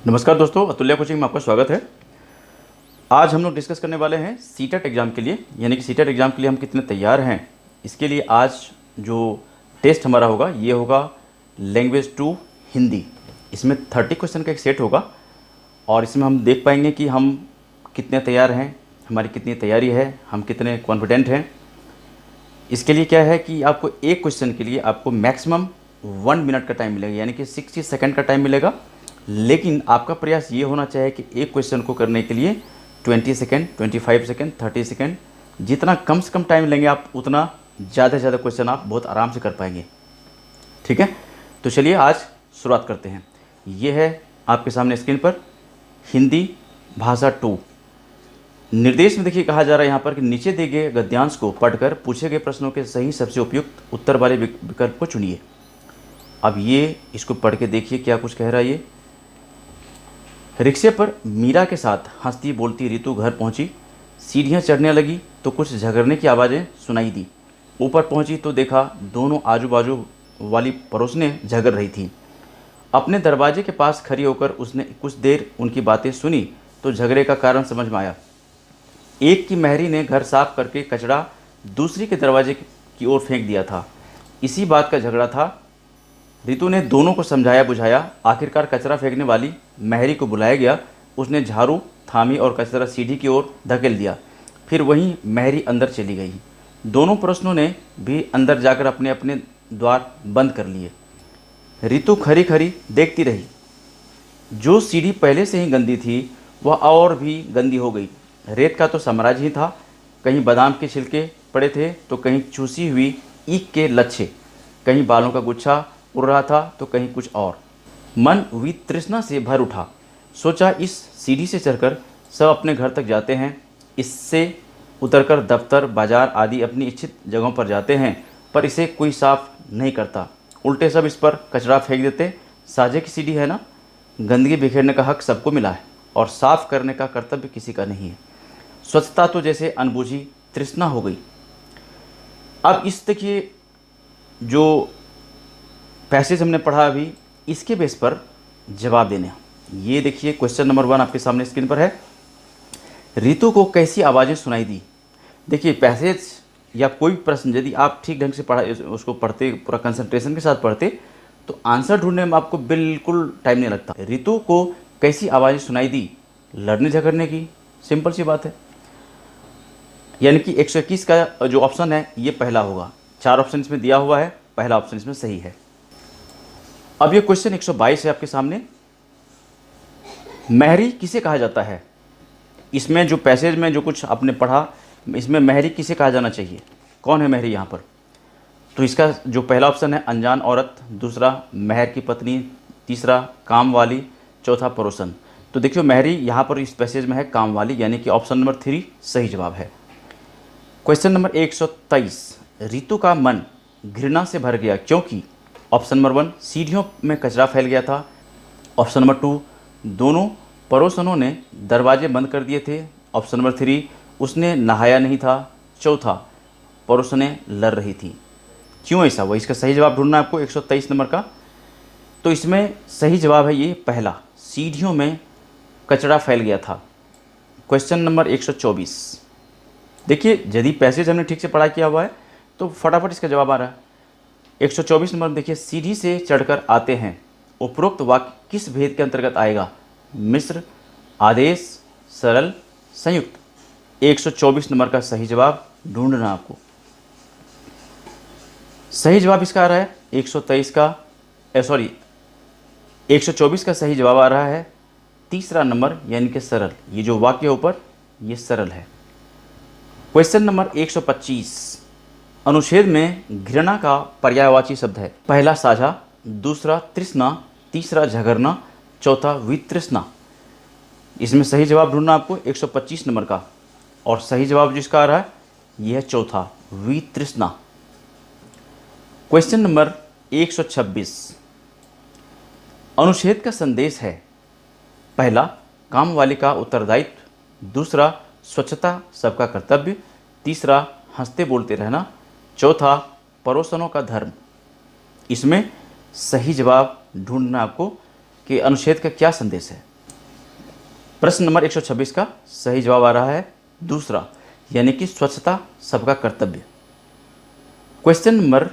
नमस्कार दोस्तों, अतुल्य कोचिंग में आपका स्वागत है। आज हम लोग डिस्कस करने वाले हैं सीटेट एग्ज़ाम के लिए, यानी कि सीटेट एग्ज़ाम के लिए हम कितने तैयार हैं। इसके लिए आज जो टेस्ट हमारा होगा ये होगा लैंग्वेज 2 हिंदी। इसमें 30 क्वेश्चन का एक सेट होगा और इसमें हम देख पाएंगे कि हम कितने तैयार हैं, हमारी कितनी तैयारी है, हम कितने कॉन्फिडेंट हैं। इसके लिए क्या है कि आपको एक क्वेश्चन के लिए आपको मैक्सिमम 1 मिनट का टाइम मिलेगा, यानी कि 60 सेकंड का टाइम मिलेगा। लेकिन आपका प्रयास ये होना चाहिए कि एक क्वेश्चन को करने के लिए 20 सेकंड, 25 सेकंड, 30 सेकंड, जितना कम से कम टाइम लेंगे आप उतना ज़्यादा से ज़्यादा क्वेश्चन आप बहुत आराम से कर पाएंगे। ठीक है, तो चलिए आज शुरुआत करते हैं। ये है आपके सामने स्क्रीन पर हिंदी भाषा 2। निर्देश में देखिए कहा जा रहा है यहाँ पर कि नीचे दिए गए गद्यांश को पढ़कर पूछे गए प्रश्नों के सही सबसे उपयुक्त उत्तर वाले विकल्प को चुनिए। अब ये इसको पढ़ के देखिए क्या कुछ कह रहा है ये। रिक्शे पर मीरा के साथ हंसती बोलती रितु घर पहुंची। सीढ़ियां चढ़ने लगी तो कुछ झगड़ने की आवाज़ें सुनाई दी। ऊपर पहुंची तो देखा दोनों आजू बाजू वाली पड़ोसनें झगड़ रही थीं। अपने दरवाजे के पास खड़ी होकर उसने कुछ देर उनकी बातें सुनी तो झगड़े का कारण समझ में आया। एक की मेहरी ने घर साफ करके कचरा दूसरी के दरवाजे की ओर फेंक दिया था। इसी बात का झगड़ा था। रितु ने दोनों को समझाया बुझाया। आखिरकार कचरा फेंकने वाली मेहरी को बुलाया गया। उसने झाड़ू थामी और कचरा सीढ़ी की ओर धकेल दिया। फिर वहीं मेहरी अंदर चली गई। दोनों पड़ोसियों ने भी अंदर जाकर अपने अपने द्वार बंद कर लिए। रितु खरी खरी देखती रही। जो सीढ़ी पहले से ही गंदी थी वह और भी गंदी हो गई। रेत का तो साम्राज्य ही था। कहीं बादाम के छिलके पड़े थे तो कहीं चूसी हुई ईख के लच्छे, कहीं बालों का गुच्छा उड़ रहा था तो कहीं कुछ और। मन वितृष्णा से भर उठा। सोचा इस सीढ़ी से चढ़कर सब अपने घर तक जाते हैं, इससे उतरकर दफ्तर बाजार आदि अपनी इच्छित जगहों पर जाते हैं, पर इसे कोई साफ नहीं करता। उल्टे सब इस पर कचरा फेंक देते। साझे की सीढ़ी है ना, गंदगी बिखेरने का हक सबको मिला है और साफ करने का कर्तव्य किसी का नहीं है। स्वच्छता तो जैसे अनबूझी तृष्णा हो गई। अब इस देखिए जो पैसेज हमने पढ़ा अभी, इसके बेस पर जवाब देने। ये देखिए क्वेश्चन नंबर 1 आपके सामने स्क्रीन पर है। रितु को कैसी आवाज़ें सुनाई दी। देखिए पैसेज या कोई प्रश्न यदि आप ठीक ढंग से पढ़ा उसको पढ़ते, पूरा कंसंट्रेशन के साथ पढ़ते तो आंसर ढूंढने में आपको बिल्कुल टाइम नहीं लगता। रितु को कैसी आवाज़ें सुनाई दी, लड़ने झगड़ने की, सिंपल सी बात है। यानी कि 121 का जो ऑप्शन है ये पहला होगा। 4 ऑप्शन इसमें दिया हुआ है, पहला ऑप्शन इसमें सही है। अब ये क्वेश्चन 122 है आपके सामने। मेहरी किसे कहा जाता है। इसमें जो पैसेज में जो कुछ आपने पढ़ा, इसमें मेहरी किसे कहा जाना चाहिए, कौन है मेहरी यहाँ पर। तो इसका जो पहला ऑप्शन है अनजान औरत, दूसरा मेहर की पत्नी, तीसरा काम वाली, चौथा पड़ोसन। तो देखियो मेहरी यहाँ पर इस पैसेज में है काम वाली, यानी कि ऑप्शन नंबर 3 सही जवाब है। Question number 123। रितु का मन घृणा से भर गया क्योंकि ऑप्शन नंबर 1 सीढ़ियों में कचरा फैल गया था। ऑप्शन नंबर 2 दोनों पड़ोसनों ने दरवाजे बंद कर दिए थे। ऑप्शन नंबर 3 उसने नहाया नहीं था। चौथा पड़ोसनें लड़ रही थी। क्यों ऐसा हुआ, इसका सही जवाब ढूंढना है आपको 123 नंबर का। तो इसमें सही जवाब है ये पहला, सीढ़ियों में कचरा फैल गया था। Question number 124। देखिए यदि पैसेज हमने ठीक से पढ़ा किया हुआ है तो फटाफट इसका जवाब आ रहा है। 124 नंबर देखिए, सीढ़ी से चढ़कर आते हैं। उपरोक्त वाक्य किस भेद के अंतर्गत आएगा। मिश्र, आदेश, सरल, संयुक्त। 124 नंबर का सही जवाब ढूंढना आपको। सही जवाब इसका आ रहा है 124 का सही जवाब आ रहा है तीसरा नंबर, यानी कि सरल। ये जो वाक्य ऊपर ये सरल है। Question number 125। अनुच्छेद में घृणा का पर्यायवाची शब्द है। पहला साझा, दूसरा तृष्णा, तीसरा झगड़ना, चौथा वितृष्णा। इसमें सही जवाब ढूंढना आपको 125 नंबर का, और सही जवाब जिसका आ रहा है यह है चौथा वितृष्णा। Question number 126। अनुच्छेद का संदेश है। पहला काम वाली का उत्तरदायित्व, दूसरा स्वच्छता सबका कर्तव्य, तीसरा हंसते बोलते रहना, चौथा पड़ोसनों का धर्म। इसमें सही जवाब ढूंढना आपको कि अनुच्छेद का क्या संदेश है। प्रश्न नंबर 126 का सही जवाब आ रहा है दूसरा, यानी कि स्वच्छता सबका कर्तव्य। क्वेश्चन नंबर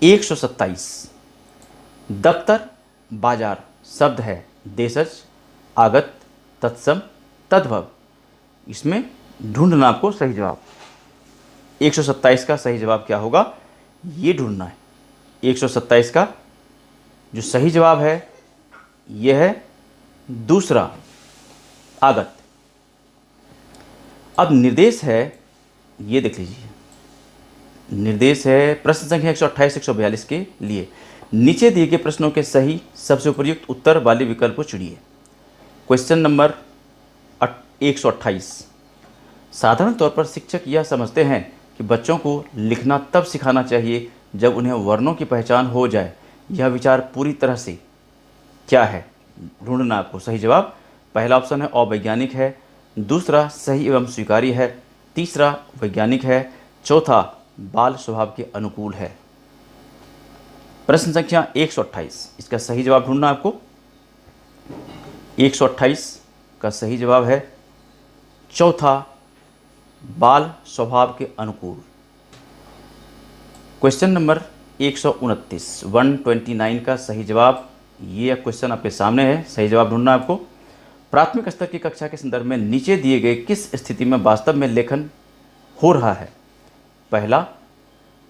127, दफ्तर बाजार शब्द है देशज, आगत, तत्सम, तद्भव। इसमें ढूंढना आपको सही जवाब। 127 का सही जवाब क्या होगा, ये ढूंढना है। 127 का जो सही जवाब है यह है दूसरा, आगत। अब निर्देश है, ये देख लीजिए, निर्देश है प्रश्न संख्या 128 142 के लिए नीचे दिए गए प्रश्नों के सही सबसे उपयुक्त उत्तर वाले विकल्प को चुनिए। क्वेश्चन नंबर 128, साधारण तौर पर शिक्षक यह समझते हैं कि बच्चों को लिखना तब सिखाना चाहिए जब उन्हें वर्णों की पहचान हो जाए। यह विचार पूरी तरह से क्या है, ढूंढना आपको सही जवाब। पहला ऑप्शन है अवैज्ञानिक है, दूसरा सही एवं स्वीकार्य है, तीसरा वैज्ञानिक है, चौथा बाल स्वभाव के अनुकूल है। प्रश्न संख्या 128, इसका सही जवाब ढूंढना आपको। 128 का सही जवाब है चौथा, बाल स्वभाव के अनुकूल। क्वेश्चन नंबर 129 129 का सही जवाब, ये क्वेश्चन आपके सामने है, सही जवाब ढूंढना आपको। प्राथमिक स्तर की कक्षा के संदर्भ में नीचे दिए गए किस स्थिति में वास्तव में लेखन हो रहा है। पहला,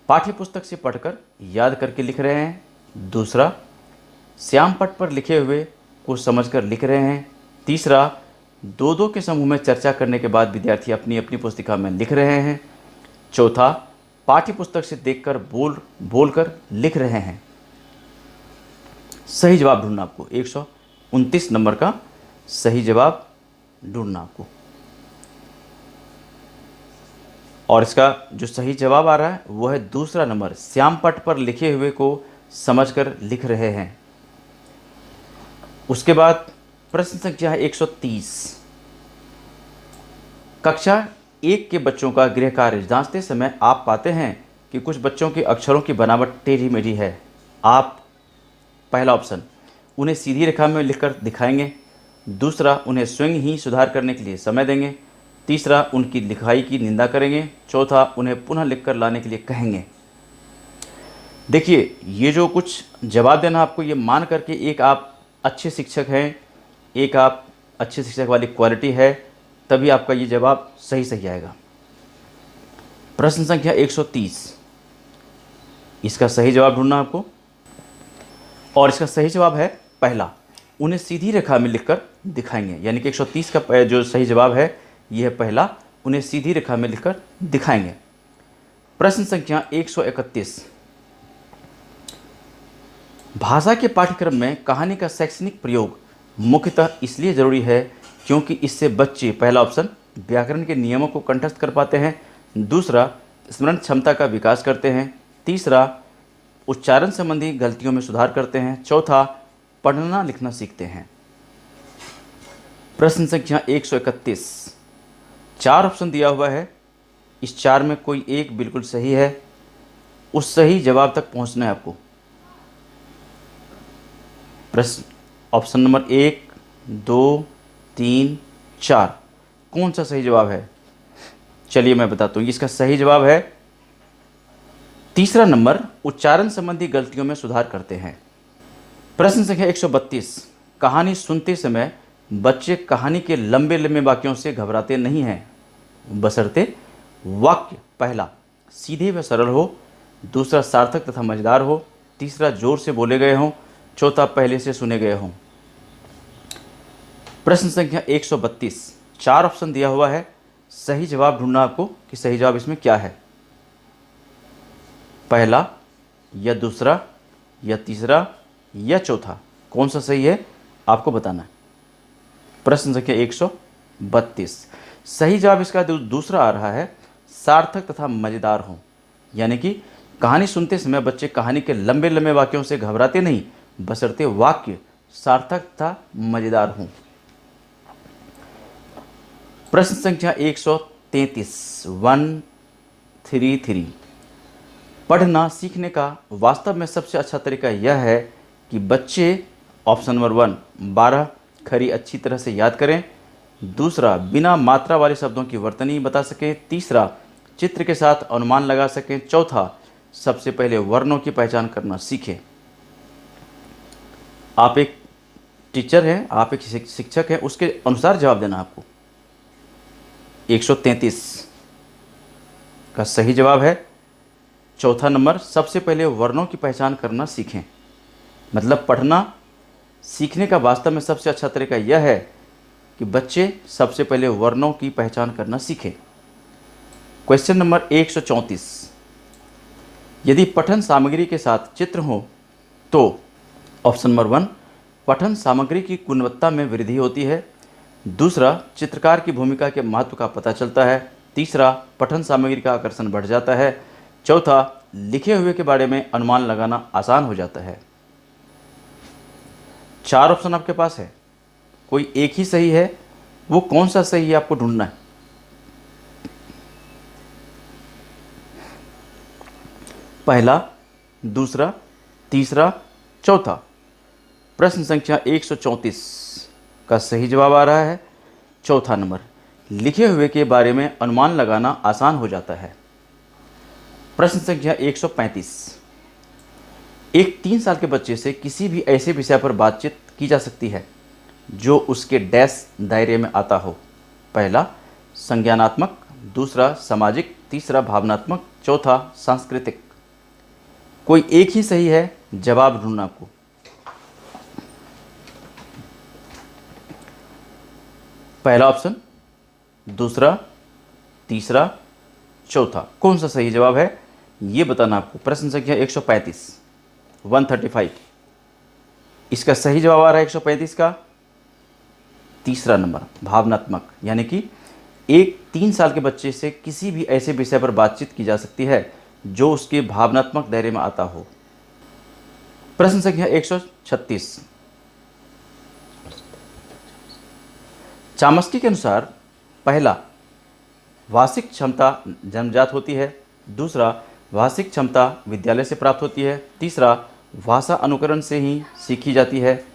पाठ्य पुस्तक से पढ़कर याद करके लिख रहे हैं। दूसरा, श्याम पट पर लिखे हुए को समझकर लिख रहे हैं। तीसरा, दो दो के समूह में चर्चा करने के बाद विद्यार्थी अपनी अपनी पुस्तिका में लिख रहे हैं। चौथा, पाठ्य पुस्तक से देखकर बोलकर लिख रहे हैं। सही जवाब ढूंढना आपको। 129 नंबर का सही जवाब ढूंढना आपको। और इसका जो सही जवाब आ रहा है वह है दूसरा नंबर, श्याम पट पर लिखे हुए को समझकर लिख रहे हैं। उसके बाद प्रश्न संख्या है 130, कक्षा 1 के बच्चों का गृह कार्य जांचते समय आप पाते हैं कि कुछ बच्चों के अक्षरों की बनावट टेढ़ी मेढ़ी है। आप पहला ऑप्शन, उन्हें सीधी रेखा में लिखकर दिखाएंगे। दूसरा, उन्हें स्वयं ही सुधार करने के लिए समय देंगे। तीसरा, उनकी लिखाई की निंदा करेंगे। चौथा, उन्हें पुनः लिखकर लाने के लिए कहेंगे। देखिए, ये जो कुछ जवाब देना आपको, ये मान करके एक आप अच्छे शिक्षक हैं, एक आप अच्छे शिक्षक वाली क्वालिटी है, तभी आपका ये जवाब सही आएगा। प्रश्न संख्या 130, इसका सही जवाब ढूंढना आपको। और इसका सही जवाब है पहला, उन्हें सीधी रेखा में लिखकर दिखाएंगे। यानी कि 130 का जो सही जवाब है यह है पहला, उन्हें सीधी रेखा में लिखकर दिखाएंगे। प्रश्न संख्या 131, भाषा के पाठ्यक्रम में कहानी का शैक्षणिक प्रयोग मुख्यतः इसलिए ज़रूरी है क्योंकि इससे बच्चे, पहला ऑप्शन, व्याकरण के नियमों को कंठस्थ कर पाते हैं। दूसरा, स्मरण क्षमता का विकास करते हैं। तीसरा, उच्चारण संबंधी गलतियों में सुधार करते हैं। चौथा, पढ़ना लिखना सीखते हैं। प्रश्न संख्या 131, 4 ऑप्शन दिया हुआ है, इस 4 में कोई एक बिल्कुल सही है। उस सही जवाब तक पहुंचना है आपको। प्रश्न ऑप्शन नंबर 1 2 3 4 कौन सा सही जवाब है, चलिए मैं बताता हूँ। इसका सही जवाब है तीसरा नंबर, उच्चारण संबंधी गलतियों में सुधार करते हैं। प्रश्न संख्या 132, कहानी सुनते समय बच्चे कहानी के लंबे लंबे वाक्यों से घबराते नहीं हैं, बशर्ते वाक्य पहला सीधे व सरल हो, दूसरा सार्थक तथा मजेदार हो, तीसरा जोर से बोले गए हों, चौथा पहले से सुने गए हों। प्रश्न संख्या 132, 4 ऑप्शन दिया हुआ है, सही जवाब ढूंढना आपको कि सही जवाब इसमें क्या है। पहला या दूसरा या तीसरा या चौथा, कौन सा सही है आपको बताना है। प्रश्न संख्या 132, सही जवाब इसका दूसरा आ रहा है, सार्थक तथा मज़ेदार हो। यानी कि कहानी सुनते समय बच्चे कहानी के लंबे लंबे वाक्यों से घबराते नहीं, बशर्ते वाक्य सार्थक तथा मज़ेदार हों। प्रश्न संख्या 133, 133, पढ़ना सीखने का वास्तव में सबसे अच्छा तरीका यह है कि बच्चे, ऑप्शन नंबर 1, 12 खरी अच्छी तरह से याद करें। दूसरा, बिना मात्रा वाले शब्दों की वर्तनी बता सकें। तीसरा, चित्र के साथ अनुमान लगा सकें। चौथा, सबसे पहले वर्णों की पहचान करना सीखें। आप एक टीचर हैं, आप एक शिक्षक हैं, उसके अनुसार जवाब देना आपको। 133 का सही जवाब है चौथा नंबर, सबसे पहले वर्णों की पहचान करना सीखें। मतलब पढ़ना सीखने का वास्तव में सबसे अच्छा तरीका यह है कि बच्चे सबसे पहले वर्णों की पहचान करना सीखें। क्वेश्चन नंबर 134, यदि पठन सामग्री के साथ चित्र हो तो ऑप्शन नंबर 1, पठन सामग्री की गुणवत्ता में वृद्धि होती है। दूसरा, चित्रकार की भूमिका के महत्व का पता चलता है। तीसरा, पठन सामग्री का आकर्षण बढ़ जाता है। चौथा, लिखे हुए के बारे में अनुमान लगाना आसान हो जाता है। 4 ऑप्शन आपके पास है, कोई एक ही सही है, वो कौन सा सही है आपको ढूंढना है। पहला, दूसरा, तीसरा, चौथा। प्रश्न संख्या 134 का सही जवाब आ रहा है चौथा नंबर, लिखे हुए के बारे में अनुमान लगाना आसान हो जाता है। प्रश्न संख्या 135, एक 3 साल के बच्चे से किसी भी ऐसे विषय पर बातचीत की जा सकती है जो उसके डैश दायरे में आता हो। पहला, संज्ञानात्मक। दूसरा, सामाजिक। तीसरा, भावनात्मक। चौथा, सांस्कृतिक। कोई एक ही सही है, जवाब ढूंढना आपको। पहला ऑप्शन, दूसरा, तीसरा, चौथा, कौन सा सही जवाब है ये बताना आपको। प्रश्न संख्या 135 इसका सही जवाब आ रहा है 135 का तीसरा नंबर, भावनात्मक। यानी कि एक 3 साल के बच्चे से किसी भी ऐसे विषय पर बातचीत की जा सकती है जो उसके भावनात्मक दायरे में आता हो। प्रश्न संख्या 136, चामस्की के अनुसार पहला, भाषिक क्षमता जन्मजात होती है। दूसरा, भाषिक क्षमता विद्यालय से प्राप्त होती है। तीसरा, भाषा अनुकरण से ही सीखी जाती है।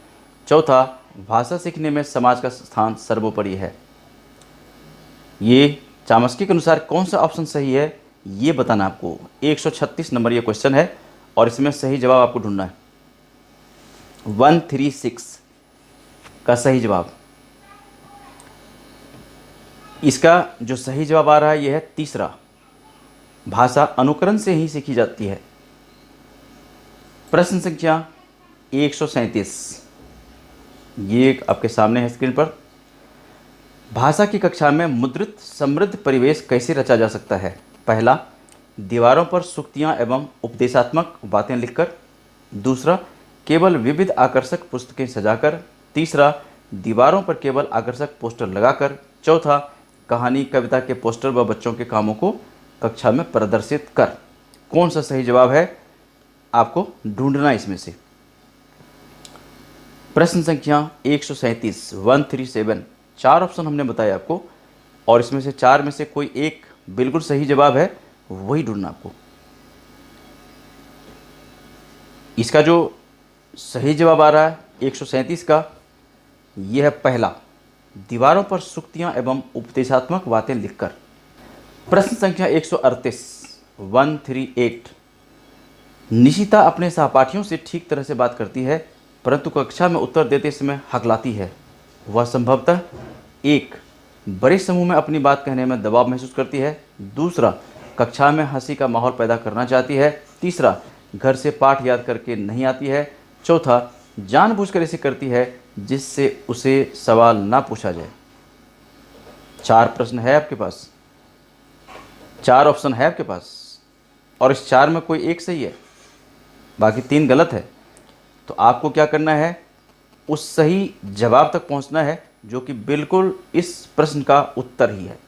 चौथा, भाषा सीखने में समाज का स्थान सर्वोपरि है। ये चामस्की के अनुसार कौन सा ऑप्शन सही है ये बताना आपको। 136 नंबर ये क्वेश्चन है और इसमें सही जवाब आपको ढूंढना है। 136 का सही जवाब, इसका जो सही जवाब आ रहा है यह है तीसरा, भाषा अनुकरण से ही सीखी जाती है। प्रश्न संख्या 137 ये आपके सामने है स्क्रीन पर। भाषा की कक्षा में मुद्रित समृद्ध परिवेश कैसे रचा जा सकता है। पहला, दीवारों पर सूक्तियाँ एवं उपदेशात्मक बातें लिखकर। दूसरा, केवल विविध आकर्षक पुस्तकें सजाकर। तीसरा, दीवारों पर केवल आकर्षक पोस्टर लगाकर। चौथा, कहानी कविता के पोस्टर व बच्चों के कामों को कक्षा में प्रदर्शित कर। कौन सा सही जवाब है आपको ढूंढना इसमें से। प्रश्न संख्या 137 4 ऑप्शन हमने बताया आपको और इसमें से 4 में से कोई एक बिल्कुल सही जवाब है, वही ढूंढना आपको। इसका जो सही जवाब आ रहा है 137 का, यह है पहला, दीवारों पर सूक्तियाँ एवं उपदेशात्मक बातें लिखकर। प्रश्न संख्या 138 निशिता अपने सहपाठियों से ठीक तरह से बात करती है परंतु कक्षा में उत्तर देते समय हकलाती है। वह संभवतः एक, बड़े समूह में अपनी बात कहने में दबाव महसूस करती है। दूसरा, कक्षा में हंसी का माहौल पैदा करना चाहती है। तीसरा, घर से पाठ याद करके नहीं आती है। चौथा, जानबूझकर ऐसे करती है जिससे उसे सवाल ना पूछा जाए। 4 प्रश्न है आपके पास, 4 ऑप्शन है आपके पास और इस 4 में कोई एक सही है, बाकी 3 गलत है। तो आपको क्या करना है, उस सही जवाब तक पहुंचना है जो कि बिल्कुल इस प्रश्न का उत्तर ही है।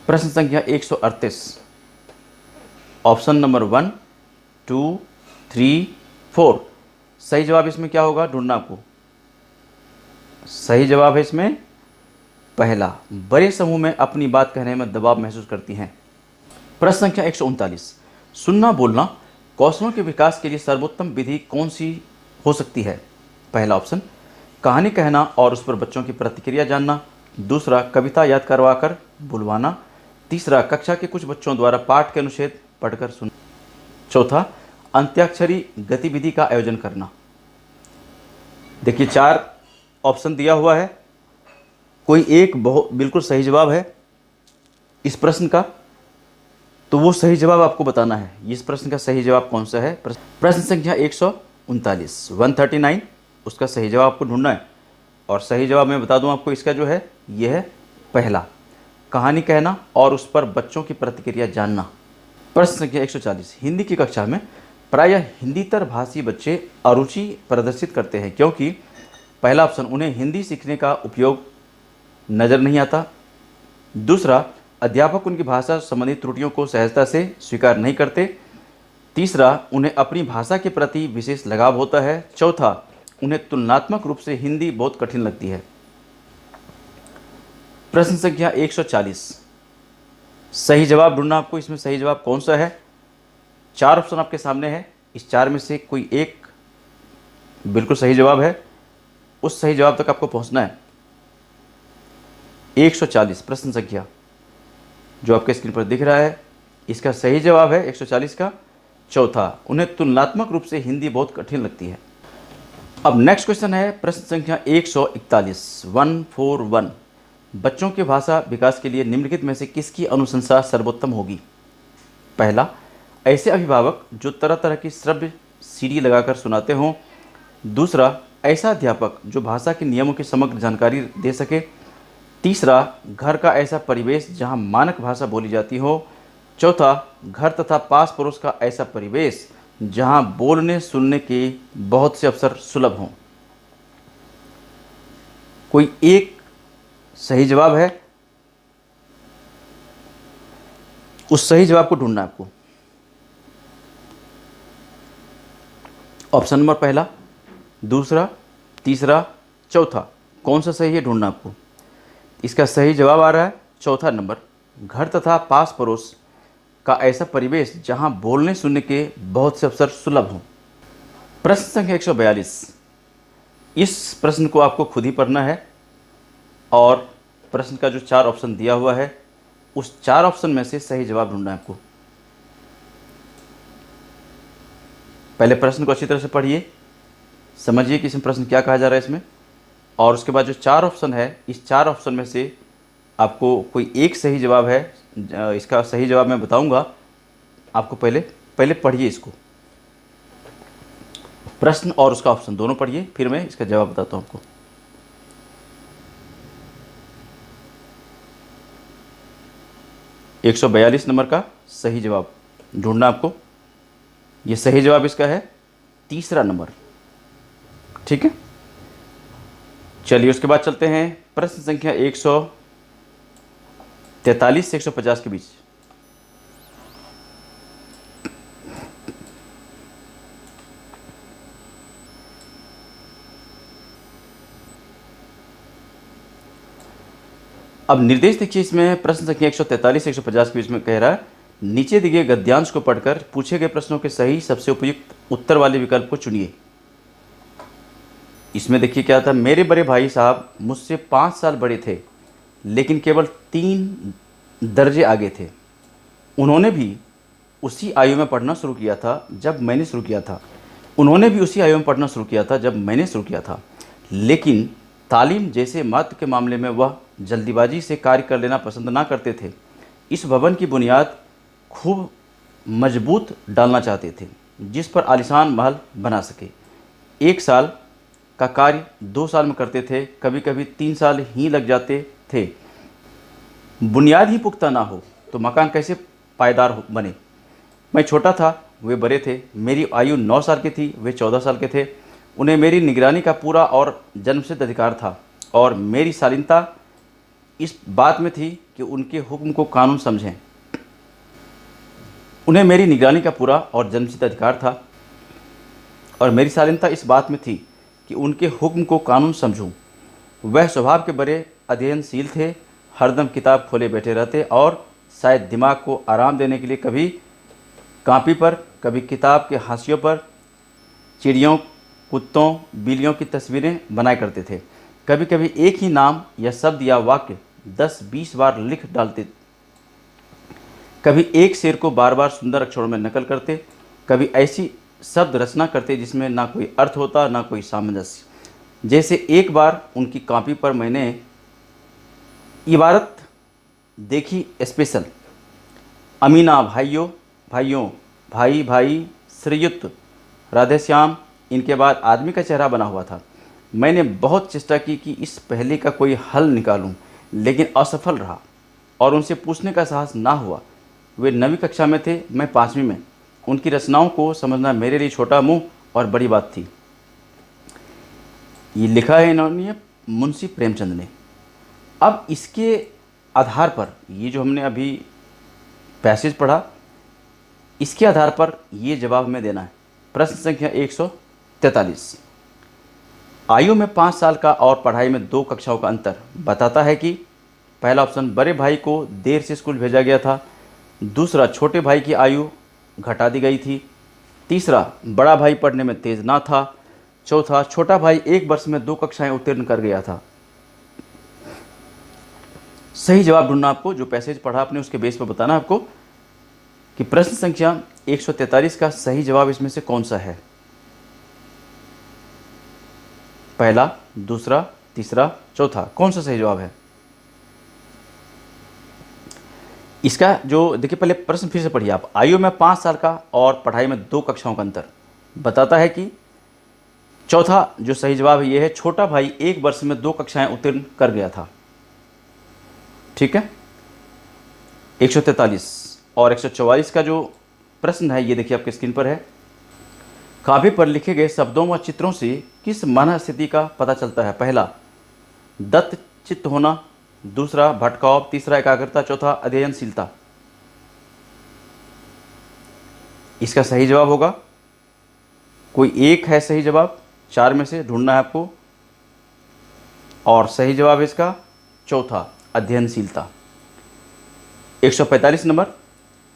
प्रश्न संख्या 138 ऑप्शन नंबर 1, 2, 3, 4 सही जवाब इसमें क्या होगा ढूंढना आपको। सही जवाब है इसमें पहला, बड़े समूह में अपनी बात कहने में दबाव महसूस करती हैं। प्रश्न संख्या 139 सुनना बोलना कौशलों के विकास के लिए सर्वोत्तम विधि कौन सी हो सकती है। पहला ऑप्शन, कहानी कहना और उस पर बच्चों की प्रतिक्रिया जानना। दूसरा, कविता याद करवा कर बुलवाना। तीसरा, कक्षा के कुछ बच्चों द्वारा पाठ के अनुच्छेद पढ़कर सुनना। चौथा, अंत्याक्षरी गतिविधि का आयोजन करना। देखिए 4 ऑप्शन दिया हुआ है, कोई एक बहुत बिल्कुल सही जवाब है इस प्रश्न का, तो वो सही जवाब आपको बताना है। इस प्रश्न का सही जवाब कौन सा है? प्रश्न संख्या 139 139, उसका सही जवाब आपको ढूंढना है। और सही जवाब मैं बता दूं आपको, इसका जो है ये है पहला, कहानी कहना और उस पर बच्चों की प्रतिक्रिया जानना। प्रश्न संख्या 140, हिंदी की कक्षा में प्रायः हिंदीतर भाषी बच्चे अरुचि प्रदर्शित करते हैं क्योंकि पहला ऑप्शन, उन्हें हिंदी सीखने का उपयोग नज़र नहीं आता। दूसरा, अध्यापक उनकी भाषा संबंधी त्रुटियों को सहजता से स्वीकार नहीं करते। तीसरा, उन्हें अपनी भाषा के प्रति विशेष लगाव होता है। चौथा, उन्हें तुलनात्मक रूप से हिंदी बहुत कठिन लगती है। प्रश्न संख्या 140, सही जवाब ढूंढना आपको, इसमें सही जवाब कौन सा है? 4 ऑप्शन आपके सामने है, इस 4 में से कोई एक बिल्कुल सही जवाब है, उस सही जवाब तक आपको पहुंचना है। 140 प्रश्न संख्या जो आपके स्क्रीन पर दिख रहा है, इसका सही जवाब है 140 का चौथा, उन्हें तुलनात्मक रूप से हिंदी बहुत कठिन लगती है। अब नेक्स्ट क्वेश्चन है प्रश्न संख्या 141 141, बच्चों के भाषा विकास के लिए निम्नलिखित में से किसकी अनुशंसा सर्वोत्तम होगी? पहला, ऐसे अभिभावक जो तरह तरह की श्रव्य सीडी लगाकर सुनाते हों। दूसरा, ऐसा अध्यापक जो भाषा के नियमों की समग्र जानकारी दे सके। तीसरा, घर का ऐसा परिवेश जहां मानक भाषा बोली जाती हो। चौथा, घर तथा पास पड़ोस का ऐसा परिवेश जहां बोलने सुनने के बहुत से अवसर सुलभ हों। कोई एक सही जवाब है, उस सही जवाब को ढूंढना है आपको। ऑप्शन नंबर पहला, दूसरा, तीसरा, चौथा, कौन सा सही है ढूंढना आपको। इसका सही जवाब आ रहा है चौथा नंबर, घर तथा पास पड़ोस का ऐसा परिवेश जहां बोलने सुनने के बहुत से अवसर सुलभ हों। प्रश्न संख्या 142, इस प्रश्न को आपको खुद ही पढ़ना है और प्रश्न का जो 4 ऑप्शन दिया हुआ है, उस 4 ऑप्शन में से सही जवाब ढूंढना है आपको। पहले प्रश्न को अच्छी तरह से पढ़िए, समझिए कि इसमें प्रश्न क्या कहा जा रहा है इसमें, और उसके बाद जो 4 ऑप्शन है, इस 4 ऑप्शन में से आपको कोई एक सही जवाब है। इसका सही जवाब मैं बताऊंगा आपको, पहले पढ़िए इसको, प्रश्न और उसका ऑप्शन दोनों पढ़िए, फिर मैं इसका जवाब बताता हूं आपको। एक 142 नंबर का सही जवाब ढूंढना आपको। ये सही जवाब इसका है तीसरा नंबर, ठीक है। चलिए उसके बाद चलते हैं प्रश्न संख्या 143 से 150 के बीच। अब निर्देश देखिए, इसमें प्रश्न संख्या 143 से 150 के बीच में कह रहा है, नीचे दिए गद्यांश को पढ़कर पूछे गए प्रश्नों के सही सबसे उपयुक्त उत्तर वाले विकल्प को चुनिए। इसमें देखिए क्या था, मेरे बड़े भाई साहब मुझसे 5 साल बड़े थे लेकिन केवल 3 दर्जे आगे थे। उन्होंने भी उसी आयु में पढ़ना शुरू किया था जब मैंने शुरू किया था। लेकिन तालीम जैसे महत्व के मामले में वह जल्दीबाजी से कार्य कर लेना पसंद ना करते थे। इस भवन की बुनियाद खूब मजबूत डालना चाहते थे जिस पर आलीशान महल बना सके। 1 साल का कार्य 2 साल में करते थे, कभी कभी 3 साल ही लग जाते थे। बुनियाद ही पुख्ता ना हो तो मकान कैसे पायदार बने। मैं छोटा था, वे बड़े थे। मेरी आयु 9 साल की थी, वे 14 साल के थे। उन्हें मेरी निगरानी का पूरा और जन्मसिद्ध अधिकार था और मेरी शालीनता इस बात में थी कि उनके हुक्म को कानून समझें। उन्हें मेरी निगरानी का पूरा और जन्मसिद्ध अधिकार था और मेरी शालीनता इस बात में थी कि उनके हुक्म को कानून समझूं। वह स्वभाव के बड़े अध्ययनशील थे, हरदम किताब खोले बैठे रहते और शायद दिमाग को आराम देने के लिए कभी कापी पर, कभी किताब के हाशियों पर चिड़ियों कुत्तों बिल्लियों की तस्वीरें बनाया करते थे। कभी कभी एक ही नाम या शब्द या वाक्य 10-20 बार लिख डालते। कभी एक शेर को बार बार सुंदर अक्षरों में नकल करते। कभी ऐसी शब्द रचना करते जिसमें ना कोई अर्थ होता ना कोई सामंजस्य। जैसे एक बार उनकी कॉपी पर मैंने इबारत देखी स्पेशल, अमीना भाइयों भाइयों, भाई भाई, श्रीयुत, राधेश्याम। इनके बाद आदमी का चेहरा बना हुआ था। मैंने बहुत चेष्टा की कि इस पहेली का कोई हल निकालूं, लेकिन असफल रहा और उनसे पूछने का साहस ना हुआ। वे 9वीं कक्षा में थे, मैं 5वीं में। उनकी रचनाओं को समझना मेरे लिए छोटा मुंह और बड़ी बात थी। ये लिखा है इन्होंने मुंशी प्रेमचंद ने। अब इसके आधार पर ये जो हमने अभी पैसेज पढ़ा, इसके आधार पर ये जवाब हमें देना है। प्रश्न संख्या 143। आयु में 5 साल का और पढ़ाई में 2 कक्षाओं का अंतर बताता है कि पहला ऑप्शन, बड़े भाई को देर से स्कूल भेजा गया था। दूसरा, छोटे भाई की आयु घटा दी गई थी। तीसरा, बड़ा भाई पढ़ने में तेज ना था। चौथा, छोटा भाई 1 वर्ष में 2 कक्षाएं उत्तीर्ण कर गया था। सही जवाब ढूंढना आपको, जो पैसेज पढ़ा आपने उसके बेस पर बताना आपको कि प्रश्न संख्या 143 का सही जवाब इसमें से कौन सा है। पहला, दूसरा, तीसरा, चौथा, कौन सा सही जवाब है इसका? जो देखिए, पहले प्रश्न फिर से पढ़िए आप। आयु में 5 साल का और पढ़ाई में 2 कक्षाओं का अंतर बताता है कि चौथा जो सही जवाब है ये है, छोटा भाई 1 वर्ष में 2 कक्षाएं उत्तीर्ण कर गया था। ठीक है। 143 और 144 का जो प्रश्न है ये देखिए आपके स्क्रीन पर है। काव्य पर लिखे गए शब्दों व चित्रों से किस मन स्थिति का पता चलता है? पहला, दत्त चित्त होना। दूसरा, भटकाव। तीसरा, एकाग्रता। चौथा, अध्ययनशीलता। इसका सही जवाब होगा, कोई एक है सही जवाब, 4 में से ढूंढना है आपको। और सही जवाब है इसका चौथा, अध्ययनशीलता। 145 नंबर,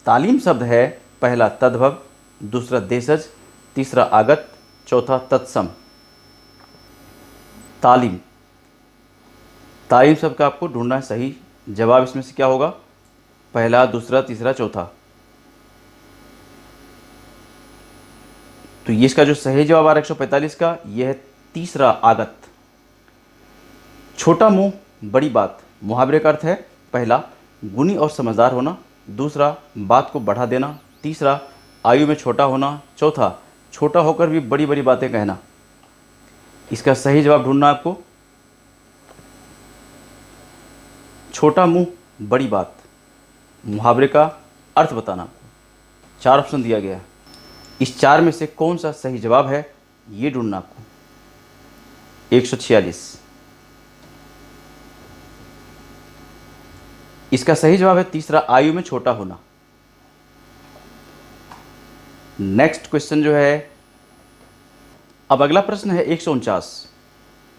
तालीम शब्द है पहला तद्भव, दूसरा देशज, तीसरा आगत, चौथा तत्सम। तालीम, तालीम शब्द का आपको ढूंढना है सही जवाब। इसमें से क्या होगा? पहला, दूसरा, तीसरा, चौथा। तो ये इसका जो सही जवाब आ रहा है 145 का, यह है तीसरा, आगत। छोटा मुंह बड़ी बात मुहावरे का अर्थ है पहला, गुणी और समझदार होना। दूसरा, बात को बढ़ा देना। तीसरा, आयु में छोटा होना। चौथा, छोटा होकर भी बड़ी बड़ी बातें कहना। इसका सही जवाब ढूंढना आपको। छोटा मुंह बड़ी बात मुहावरे का अर्थ बताना आपको। 4 ऑप्शन दिया गया है, इस 4 में से कौन सा सही जवाब है ये ढूंढना आपको। 146, इसका सही जवाब है तीसरा, आयु में छोटा होना। नेक्स्ट क्वेश्चन जो है, अब अगला प्रश्न है 149।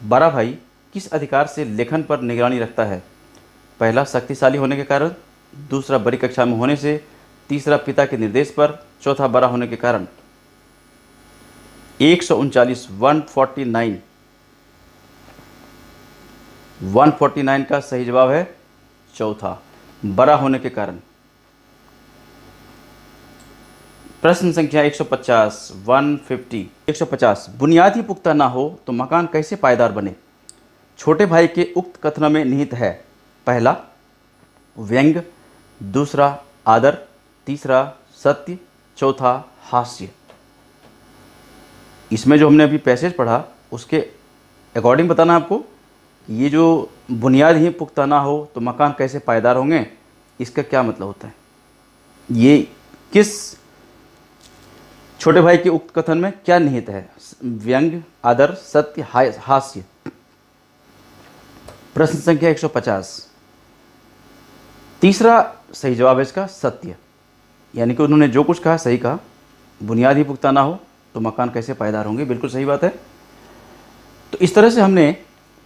बड़ा भाई किस अधिकार से लेखन पर निगरानी रखता है? पहला, शक्तिशाली होने के कारण। दूसरा, बड़ी कक्षा में होने से। तीसरा, पिता के निर्देश पर। चौथा, बड़ा होने के कारण। 149 149 का सही जवाब है चौथा, बड़ा होने के कारण। प्रश्न संख्या 150 150, बुनियाद ही पुख्ता ना हो तो मकान कैसे पायदार बने? छोटे भाई के उक्त कथन में निहित है पहला, व्यंग। दूसरा, आदर। तीसरा, सत्य। चौथा, हास्य। इसमें जो हमने अभी पैसेज पढ़ा उसके अकॉर्डिंग बताना आपको कि ये जो बुनियाद ही पुख्ता ना हो तो मकान कैसे पायदार होंगे, इसका क्या मतलब होता है। ये किस छोटे भाई के उक्त कथन में क्या निहित है? व्यंग, आदर, सत्य, हास्य। प्रश्न संख्या 150, तीसरा सही जवाब है इसका सत्य, यानी कि उन्होंने जो कुछ कहा सही कहा। बुनियाद ही पुख्ता ना हो तो मकान कैसे पायदार होंगे, बिल्कुल सही बात है। तो इस तरह से हमने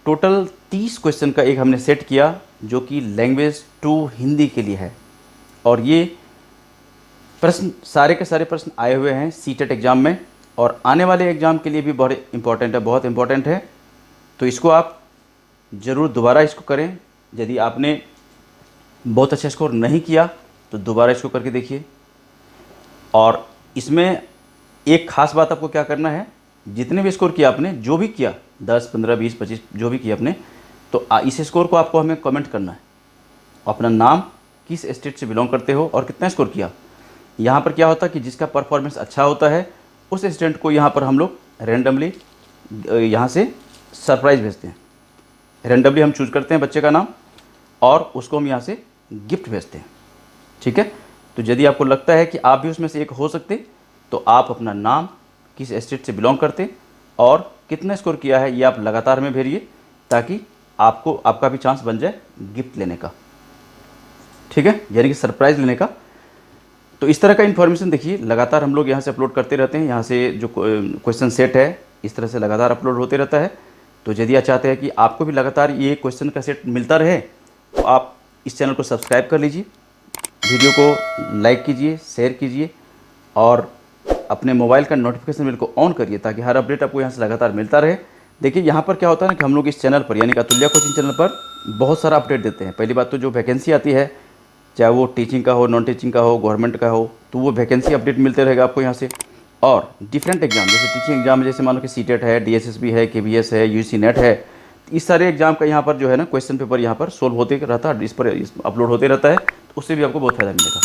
टोटल 30 क्वेश्चन का एक हमने सेट किया जो कि लैंग्वेज 2 हिंदी के लिए है। और ये प्रश्न सारे के सारे प्रश्न आए हुए हैं सीटेट एग्ज़ाम में और आने वाले एग्ज़ाम के लिए भी बहुत इम्पॉर्टेंट है। तो इसको आप ज़रूर दोबारा इसको करें। यदि आपने बहुत अच्छा स्कोर नहीं किया तो दोबारा इसको करके देखिए। और इसमें एक ख़ास बात आपको क्या करना है, जितने भी स्कोर किया आपने, जो भी किया 10, 15, 20, 25 जो भी किया आपने, तो इस स्कोर को आपको हमें कमेंट करना है। अपना नाम, किस स्टेट से बिलोंग करते हो और कितना स्कोर किया। यहाँ पर क्या होता है कि जिसका परफॉर्मेंस अच्छा होता है उस स्टूडेंट को यहाँ पर हम लोग रैंडमली यहाँ से सरप्राइज़ भेजते हैं। रैंडमली हम चूज़ करते हैं बच्चे का नाम और उसको हम यहाँ से गिफ्ट भेजते हैं। ठीक है, तो यदि आपको लगता है कि आप भी उसमें से एक हो सकते, तो आप अपना नाम, किस स्टेट से बिलोंग करते और कितना स्कोर किया है ये आप लगातार में भेजिए, ताकि आपका भी चांस बन जाए गिफ्ट लेने का। ठीक है, यानी कि सरप्राइज़ लेने का। तो इस तरह का इन्फॉर्मेशन देखिए लगातार हम लोग यहाँ से अपलोड करते रहते हैं। यहाँ से जो क्वेश्चन सेट है इस तरह से लगातार अपलोड होते रहता है। तो यदि आप चाहते हैं कि आपको भी लगातार ये क्वेश्चन का सेट मिलता रहे, तो आप इस चैनल को सब्सक्राइब कर लीजिए, वीडियो को लाइक कीजिए, शेयर कीजिए और अपने मोबाइल का नोटिफिकेशन बिल को ऑन करिए, ताकि हर अपडेट आपको यहाँ से लगातार मिलता रहे। देखिए यहाँ पर क्या होता है ना कि हम लोग इस चैनल पर यानी कि अतुल्या कोचिंग चैनल पर बहुत सारा अपडेट देते हैं। पहली बात तो जो वैकेंसी आती है, चाहे वो टीचिंग का हो, नॉन टीचिंग का हो, गवर्नमेंट का हो, तो वो वैकेंसी अपडेट मिलते रहेगा आपको यहाँ से। और डिफरेंट एग्जाम, जैसे टीचिंग एग्जाम, जैसे मान लो कि सीटेट है, डीएसएसबी है, केवीएस है, यूजी नेट है, इस सारे एग्जाम का यहाँ पर जो है ना क्वेश्चन पेपर यहाँ पर सोल्व होते रहता है, इस पर अपलोड होते रहता है। तो उससे भी आपको बहुत फ़ायदा मिलेगा।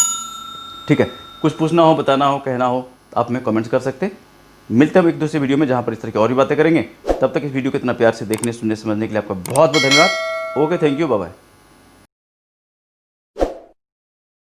ठीक है, कुछ पूछना हो, बताना हो, कहना हो, आप हमें कमेंट्स कर सकते हैं। मिलते हैं एक दूसरे वीडियो में जहाँ पर इस तरह की और भी बातें करेंगे। तब तक इस वीडियो को इतना प्यार से देखने, सुनने, समझने के लिए आपका बहुत बहुत धन्यवाद। Okay, thank you, bye bye.